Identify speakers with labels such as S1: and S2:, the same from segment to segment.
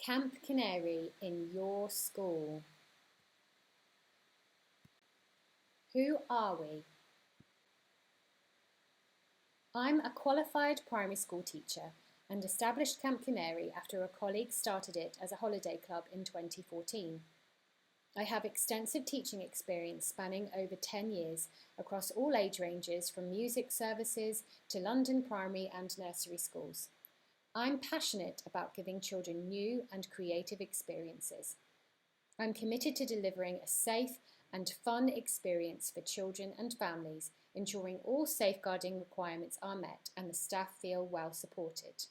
S1: Camp Canary in your school. Who are we? I'm a qualified primary school teacher and established Camp Canary after a colleague started it as a holiday club in 2014. I have extensive teaching experience spanning over 10 years across all age ranges from music services to London primary and nursery schools. I'm passionate about giving children new and creative experiences. I'm committed to delivering a safe and fun experience for children and families, ensuring all safeguarding requirements are met and the staff feel well supported.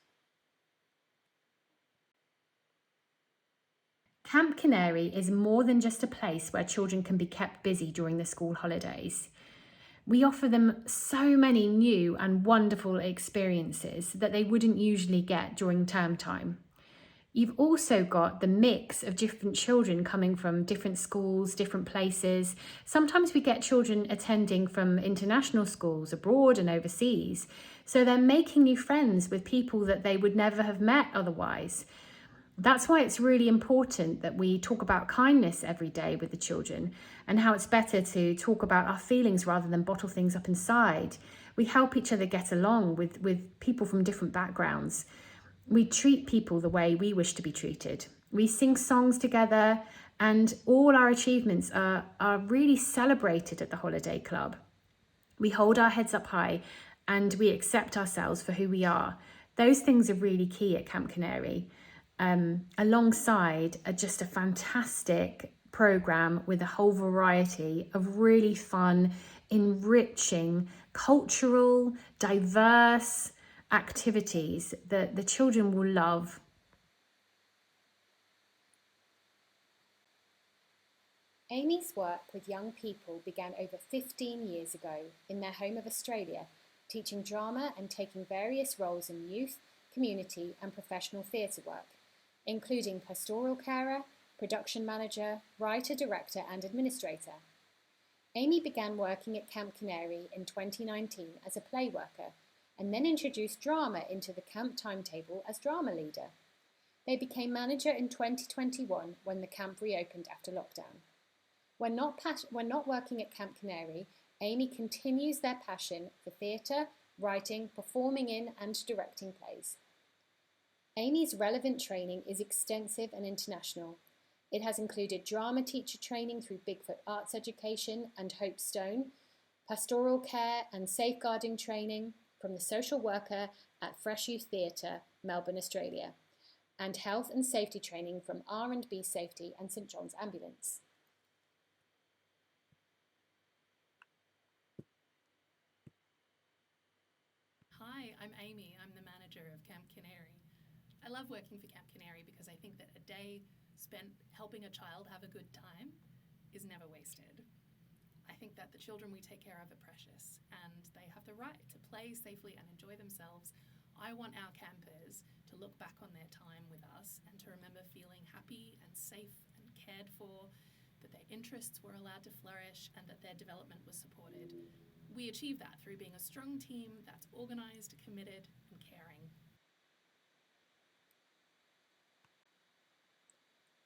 S1: Camp Canary is more than just a place where children can be kept busy during the school holidays. We offer them so many new and wonderful experiences that they wouldn't usually get during term time. You've also got the mix of different children coming from different schools, different places. Sometimes we get children attending from international schools abroad and overseas. So they're making new friends with people that they would never have met otherwise. That's why it's really important that we talk about kindness every day with the children and how it's better to talk about our feelings rather than bottle things up inside. We help each other get along with people from different backgrounds. We treat people the way we wish to be treated. We sing songs together and all our achievements are really celebrated at the holiday club. We hold our heads up high and we accept ourselves for who we are. Those things are really key at Camp Canary. Alongside just a fantastic programme with a whole variety of really fun, enriching, cultural, diverse activities that the children will love. Amy's work with young people began over 15 years ago in their home of Australia, teaching drama and taking various roles in youth, community and professional theatre work, including pastoral carer, production manager, writer-director and administrator. Amy began working at Camp Canary in 2019 as a play worker and then introduced drama into the camp timetable as drama leader. They became manager in 2021 when the camp reopened after lockdown. When not working at Camp Canary, Amy continues their passion for theatre, writing, performing in and directing plays. Amy's relevant training is extensive and international. It has included drama teacher training through Bigfoot Arts Education and Hope Stone, pastoral care and safeguarding training from the social worker at Fresh Youth Theatre, Melbourne, Australia, and health and safety training from R&B Safety and St John's Ambulance.
S2: Hi, I'm Amy. I'm the manager of Camp Canary. I love working for Camp Canary because I think that a day spent helping a child have a good time is never wasted. I think that the children we take care of are precious and they have the right to play safely and enjoy themselves. I want our campers to look back on their time with us and to remember feeling happy and safe and cared for, that their interests were allowed to flourish and that their development was supported. We achieve that through being a strong team that's organised, committed and caring.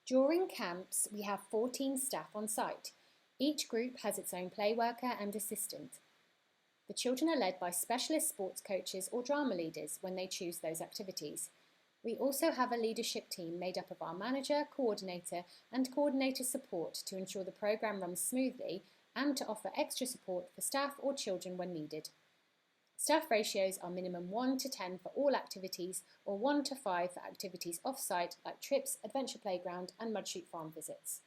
S1: During camps, we have 14 staff on site. Each group has its own play worker and assistant. The children are led by specialist sports coaches or drama leaders when they choose those activities. We also have a leadership team made up of our manager, coordinator and coordinator support to ensure the programme runs smoothly and to offer extra support for staff or children when needed. Staff ratios are minimum 1 to 10 for all activities or 1 to 5 for activities off-site like trips, adventure playground and Mudshoot farm visits.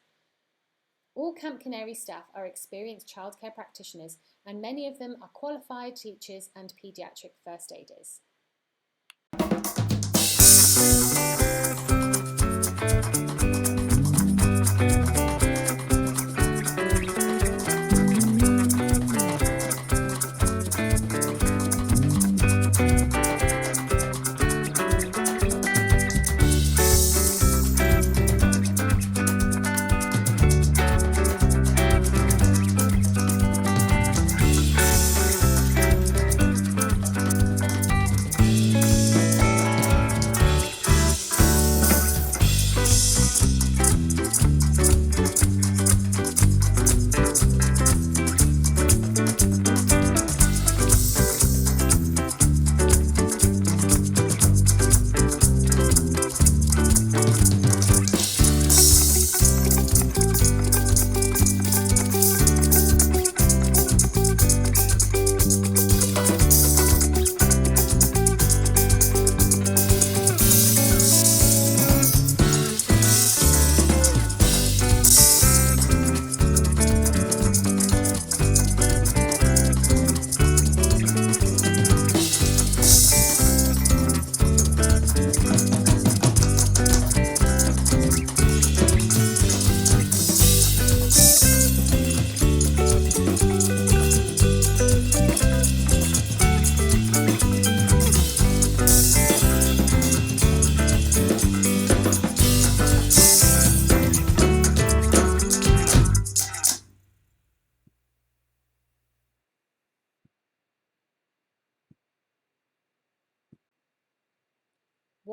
S1: All Camp Canary staff are experienced childcare practitioners and many of them are qualified teachers and paediatric first aiders.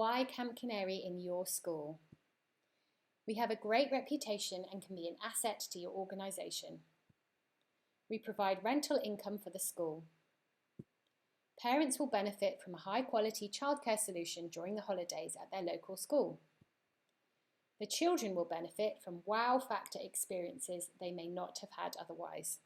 S1: Why Camp Canary in your school? We have a great reputation and can be an asset to your organisation. We provide rental income for the school. Parents will benefit from a high-quality childcare solution during the holidays at their local school. The children will benefit from wow factor experiences they may not have had otherwise.